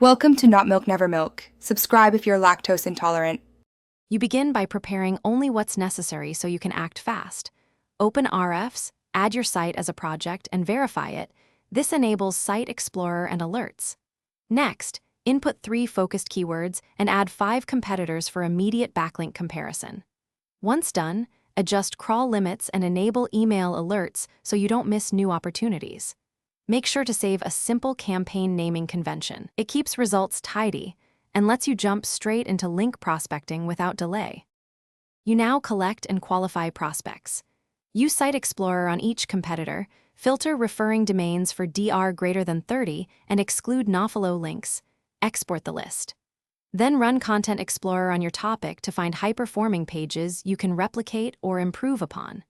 Welcome to Not Milk Never Milk. Subscribe if you're lactose intolerant. You begin by preparing only what's necessary so you can act fast. Open Ahrefs, add your site as a project, and verify it. This enables Site Explorer and alerts. Next, input 3 focused keywords and add 5 competitors for immediate backlink comparison. Once done, adjust crawl limits and enable email alerts so you don't miss new opportunities. Make sure to save a simple campaign naming convention. It keeps results tidy and lets you jump straight into link prospecting without delay. You now collect and qualify prospects. Use Site Explorer on each competitor, filter referring domains for DR greater than 30, and exclude nofollow links. Export the list. Then run Content Explorer on your topic to find high-performing pages you can replicate or improve upon.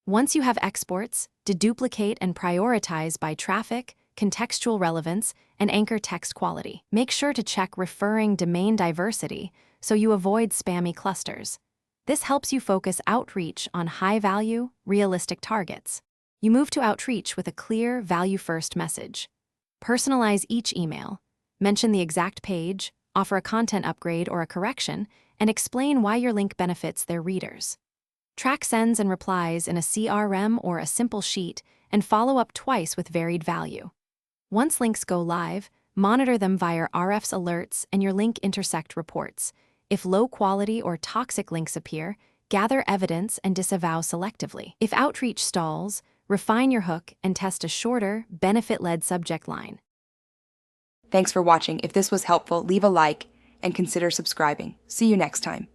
Once you have exports, deduplicate and prioritize by traffic, contextual relevance, and anchor text quality. Make sure to check referring domain diversity so you avoid spammy clusters. This helps you focus outreach on high-value, realistic targets. You move to outreach with a clear, value-first message. Personalize each email, mention the exact page, offer a content upgrade or a correction, and explain why your link benefits their readers. Track sends and replies in a CRM or a simple sheet, and follow up twice with varied value. Once links go live, monitor them via Ahrefs alerts and your link intersect reports. If low quality or toxic links appear, gather evidence and disavow selectively. If outreach stalls, refine your hook and test a shorter, benefit-led subject line. Thanks for watching. If this was helpful, leave a like and consider subscribing. See you next time.